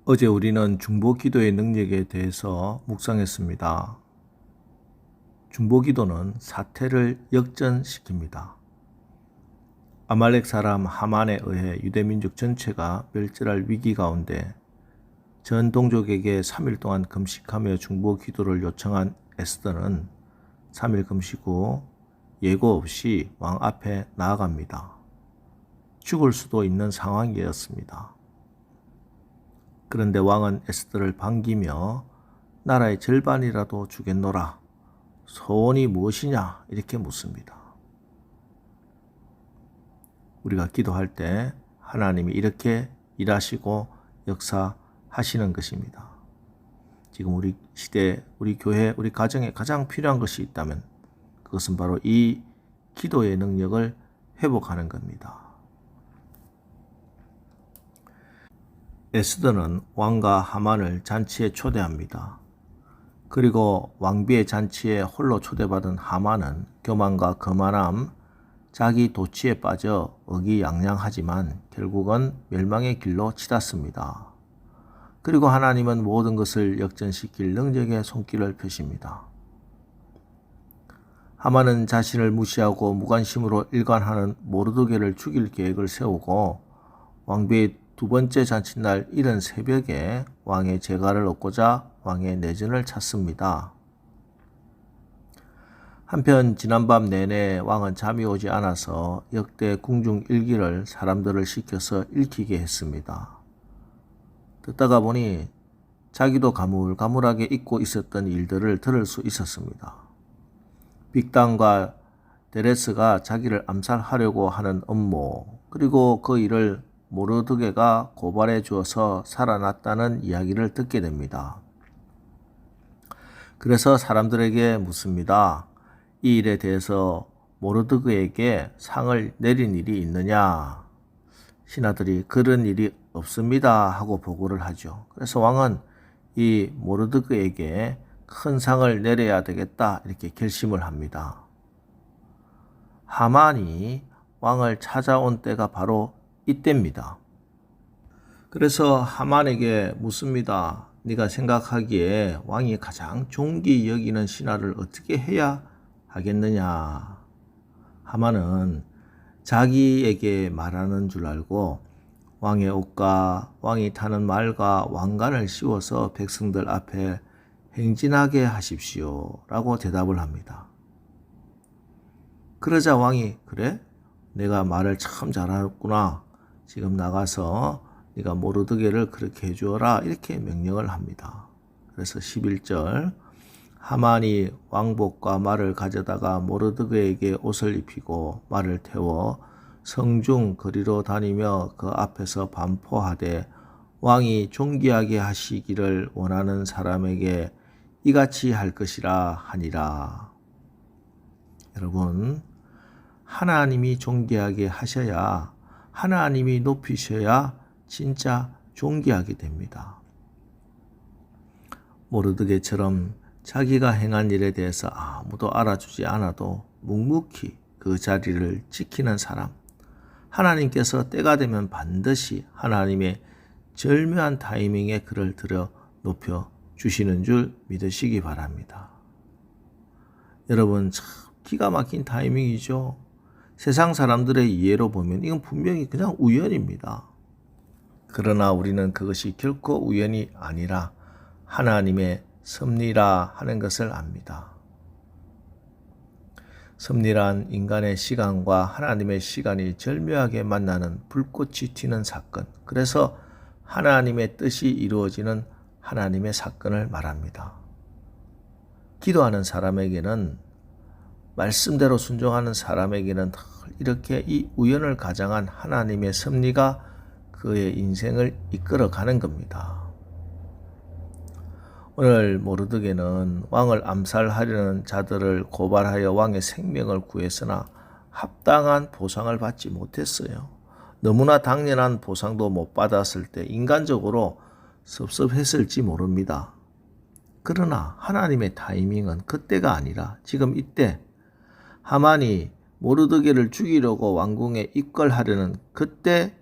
어제 우리는 중보기도의 능력에 대해서 묵상했습니다. 중보기도는 사태를 역전시킵니다. 아말렉 사람 하만에 의해 유대민족 전체가 멸절할 위기 가운데 전 동족에게 3일 동안 금식하며 중보기도를 요청한 에스더는 3일 금식 후 예고 없이 왕 앞에 나아갑니다. 죽을 수도 있는 상황이었습니다. 그런데 왕은 에스더를 반기며 나라의 절반이라도 주겠노라. 소원이 무엇이냐? 이렇게 묻습니다. 우리가 기도할 때 하나님이 이렇게 일하시고 역사하시는 것입니다. 지금 우리 시대, 우리 교회, 우리 가정에 가장 필요한 것이 있다면 그것은 바로 이 기도의 능력을 회복하는 겁니다. 에스더는 왕과 하만을 잔치에 초대합니다. 그리고 왕비의 잔치에 홀로 초대받은 하만은 교만과 거만함, 자기 도취에 빠져 의기양양하지만 결국은 멸망의 길로 치닫습니다. 그리고 하나님은 모든 것을 역전시킬 능력의 손길을 펴십니다. 하만은 자신을 무시하고 무관심으로 일관하는 모르드게를 죽일 계획을 세우고 왕비의 두 번째 잔칫날 이른 새벽에 왕의 재가를 얻고자 왕의 내전을 찾습니다. 한편 지난밤 내내 왕은 잠이 오지 않아서 역대 궁중 일기를 사람들을 시켜서 읽히게 했습니다. 듣다가 보니 자기도 가물가물하게 잊고 있었던 일들을 들을 수 있었습니다. 빅단과 데레스가 자기를 암살하려고 하는 음모, 그리고 그 일을 모르드게가 고발해 주어서 살아났다는 이야기를 듣게 됩니다. 그래서 사람들에게 묻습니다. 이 일에 대해서 모르드게에게 상을 내린 일이 있느냐? 신하들이 그런 일이 없습니다 하고 보고를 하죠. 그래서 왕은 이 모르드게에게 큰 상을 내려야 되겠다 이렇게 결심을 합니다. 하만이 왕을 찾아온 때가 바로 이때입니다. 그래서 하만에게 묻습니다. 네가 생각하기에 왕이 가장 존귀 여기는 신하를 어떻게 해야 하겠느냐? 하만은 자기에게 말하는 줄 알고 왕의 옷과 왕이 타는 말과 왕관을 씌워서 백성들 앞에 행진하게 하십시오 라고 대답을 합니다. 그러자 왕이 그래? 내가 말을 참 잘하구나. 지금 나가서 네가 모르드게를 그렇게 해주어라 이렇게 명령을 합니다. 그래서 11절 하만이 왕복과 말을 가져다가 모르드게에게 옷을 입히고 말을 태워 성중 거리로 다니며 그 앞에서 반포하되 왕이 존귀하게 하시기를 원하는 사람에게 이같이 할 것이라 하니라. 여러분, 하나님이 존귀하게 하셔야, 하나님이 높이셔야 진짜 존귀하게 됩니다. 모르드게처럼 자기가 행한 일에 대해서 아무도 알아주지 않아도 묵묵히 그 자리를 지키는 사람, 하나님께서 때가 되면 반드시 하나님의 절묘한 타이밍에 그를 들여 높여 주시는 줄 믿으시기 바랍니다. 여러분, 참 기가 막힌 타이밍이죠. 세상 사람들의 이해로 보면 이건 분명히 그냥 우연입니다. 그러나 우리는 그것이 결코 우연이 아니라 하나님의 섭리라 하는 것을 압니다. 섭리란 인간의 시간과 하나님의 시간이 절묘하게 만나는 불꽃이 튀는 사건, 그래서 하나님의 뜻이 이루어지는 하나님의 사건을 말합니다. 기도하는 사람에게는, 말씀대로 순종하는 사람에게는 이렇게 이 우연을 가장한 하나님의 섭리가 그의 인생을 이끌어가는 겁니다. 오늘 모르드게는 왕을 암살하려는 자들을 고발하여 왕의 생명을 구했으나 합당한 보상을 받지 못했어요. 너무나 당연한 보상도 못 받았을 때 인간적으로 섭섭했을지 모릅니다. 그러나 하나님의 타이밍은 그때가 아니라 지금 이때, 하만이 모르드게를 죽이려고 왕궁에 입궐하려는 그때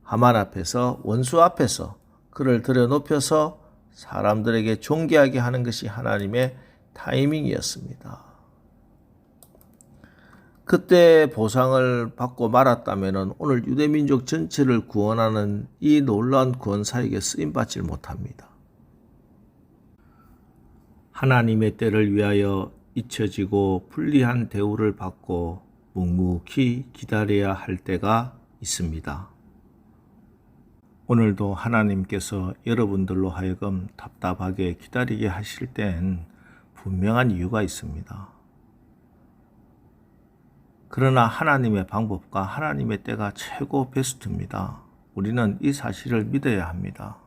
하만 앞에서, 원수 앞에서 그를 들여 높여서 사람들에게 존귀하게 하는 것이 하나님의 타이밍이었습니다. 그때 보상을 받고 말았다면 오늘 유대민족 전체를 구원하는 이 놀라운 구원사에게 쓰임받지 못합니다. 하나님의 때를 위하여 잊혀지고 불리한 대우를 받고 묵묵히 기다려야 할 때가 있습니다. 오늘도 하나님께서 여러분들로 하여금 답답하게 기다리게 하실 땐 분명한 이유가 있습니다. 그러나 하나님의 방법과 하나님의 때가 최고 베스트입니다. 우리는 이 사실을 믿어야 합니다.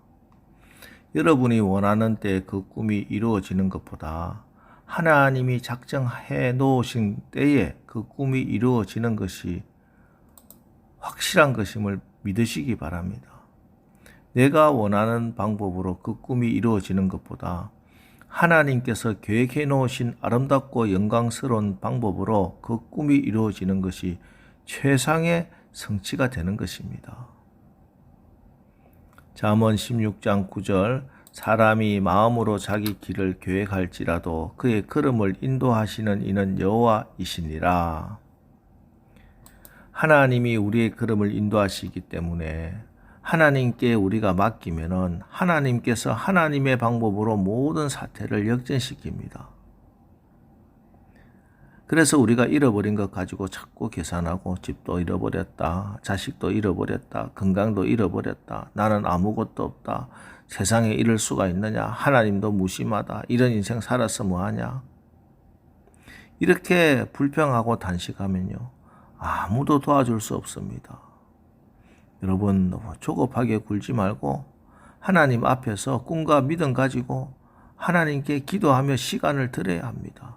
여러분이 원하는 때 그 꿈이 이루어지는 것보다 하나님이 작정해 놓으신 때에 그 꿈이 이루어지는 것이 확실한 것임을 믿으시기 바랍니다. 내가 원하는 방법으로 그 꿈이 이루어지는 것보다 하나님께서 계획해 놓으신 아름답고 영광스러운 방법으로 그 꿈이 이루어지는 것이 최상의 성취가 되는 것입니다. 잠언 16장 9절 사람이 마음으로 자기 길을 계획할지라도 그의 걸음을 인도하시는 이는 여호와이시니라. 하나님이 우리의 걸음을 인도하시기 때문에 하나님께 우리가 맡기면은 하나님께서 하나님의 방법으로 모든 사태를 역전시킵니다. 그래서 우리가 잃어버린 것 가지고 자꾸 계산하고 집도 잃어버렸다, 자식도 잃어버렸다, 건강도 잃어버렸다, 나는 아무것도 없다, 세상에 이럴 수가 있느냐, 하나님도 무심하다, 이런 인생 살아서 뭐하냐. 이렇게 불평하고 단식하면요, 아무도 도와줄 수 없습니다. 여러분 너무 조급하게 굴지 말고 하나님 앞에서 꿈과 믿음 가지고 하나님께 기도하며 시간을 드려야 합니다.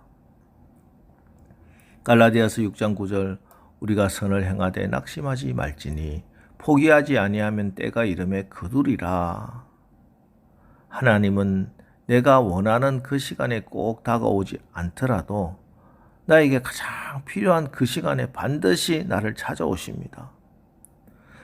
갈라디아서 6장 9절 우리가 선을 행하되 낙심하지 말지니 포기하지 아니하면 때가 이름에 거두리라. 하나님은 내가 원하는 그 시간에 꼭 다가오지 않더라도 나에게 가장 필요한 그 시간에 반드시 나를 찾아오십니다.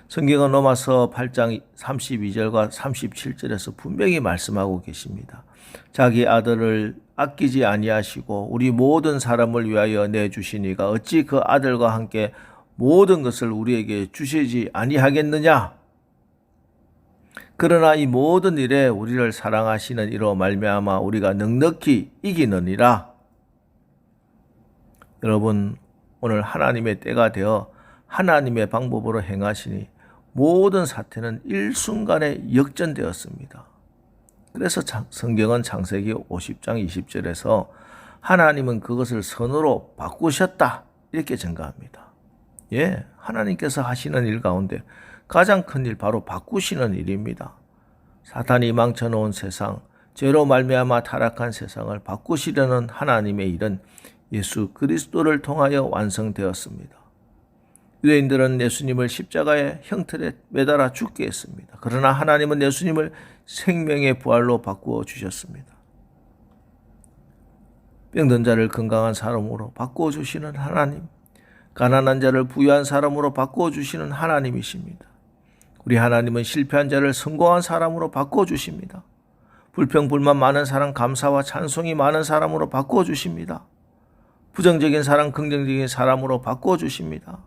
성경은 로마서 8장 32절과 37절에서 분명히 말씀하고 계십니다. 자기 아들을 아끼지 아니하시고 우리 모든 사람을 위하여 내주시니가 어찌 그 아들과 함께 모든 것을 우리에게 주시지 아니하겠느냐. 그러나 이 모든 일에 우리를 사랑하시는 이로 말미암아 우리가 넉넉히 이기느니라. 여러분 오늘 하나님의 때가 되어 하나님의 방법으로 행하시니 모든 사태는 일순간에 역전되었습니다. 그래서 성경은 창세기 50장 20절에서 하나님은 그것을 선으로 바꾸셨다 이렇게 증가합니다. 예, 하나님께서 하시는 일 가운데 가장 큰 일 바로 바꾸시는 일입니다. 사탄이 망쳐놓은 세상, 죄로 말미암아 타락한 세상을 바꾸시려는 하나님의 일은 예수 그리스도를 통하여 완성되었습니다. 유대인들은 예수님을 십자가의 형틀에 매달아 죽게 했습니다. 그러나 하나님은 예수님을 생명의 부활로 바꾸어 주셨습니다. 병든 자를 건강한 사람으로 바꾸어 주시는 하나님, 가난한 자를 부유한 사람으로 바꾸어 주시는 하나님이십니다. 우리 하나님은 실패한 자를 성공한 사람으로 바꾸어 주십니다. 불평불만 많은 사람, 감사와 찬송이 많은 사람으로 바꾸어 주십니다. 부정적인 사람, 긍정적인 사람으로 바꾸어 주십니다.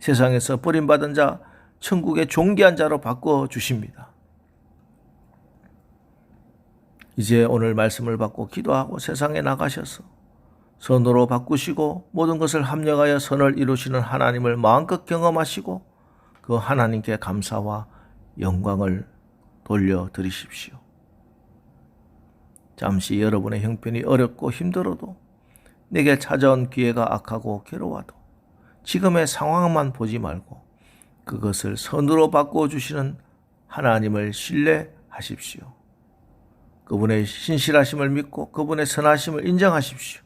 세상에서 버림받은 자, 천국의 존귀한 자로 바꾸어 주십니다. 이제 오늘 말씀을 받고 기도하고 세상에 나가셔서 선으로 바꾸시고 모든 것을 합력하여 선을 이루시는 하나님을 마음껏 경험하시고 그 하나님께 감사와 영광을 돌려드리십시오. 잠시 여러분의 형편이 어렵고 힘들어도 내게 찾아온 기회가 악하고 괴로워도 지금의 상황만 보지 말고 그것을 선으로 바꿔주시는 하나님을 신뢰하십시오. 그분의 신실하심을 믿고 그분의 선하심을 인정하십시오.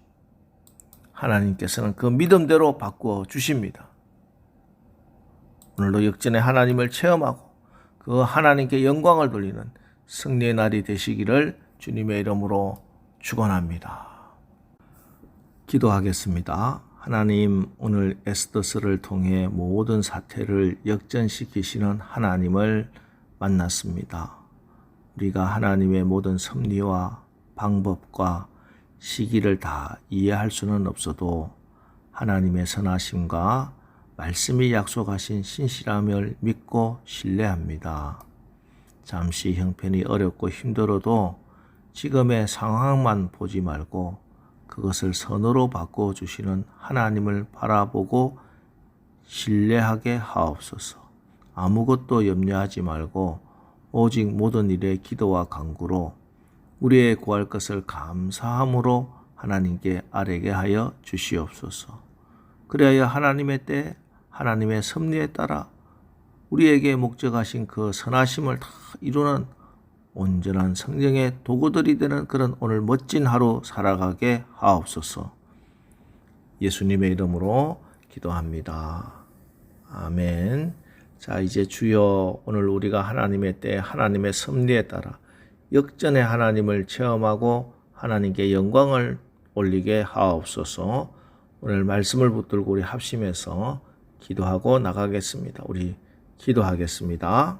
하나님께서는 그 믿음대로 바꾸어 주십니다. 오늘도 역전의 하나님을 체험하고 그 하나님께 영광을 돌리는 승리의 날이 되시기를 주님의 이름으로 축원합니다. 기도하겠습니다. 하나님, 오늘 에스더서를 통해 모든 사태를 역전시키시는 하나님을 만났습니다. 우리가 하나님의 모든 섭리와 방법과 시기를 다 이해할 수는 없어도 하나님의 선하심과 말씀이 약속하신 신실함을 믿고 신뢰합니다. 잠시 형편이 어렵고 힘들어도 지금의 상황만 보지 말고 그것을 선으로 바꿔주시는 하나님을 바라보고 신뢰하게 하옵소서. 아무것도 염려하지 말고 오직 모든 일에 기도와 간구로 우리의 구할 것을 감사함으로 하나님께 아뢰게 하여 주시옵소서. 그리하여 하나님의 때 하나님의 섭리에 따라 우리에게 목적하신 그 선하심을 다 이루는 온전한 성령의 도구들이 되는 그런 오늘 멋진 하루 살아가게 하옵소서. 예수님의 이름으로 기도합니다. 아멘. 자, 이제 주여, 오늘 우리가 하나님의 때 하나님의 섭리에 따라 역전의 하나님을 체험하고 하나님께 영광을 올리게 하옵소서. 오늘 말씀을 붙들고 우리 합심해서 기도하고 나가겠습니다. 우리 기도하겠습니다.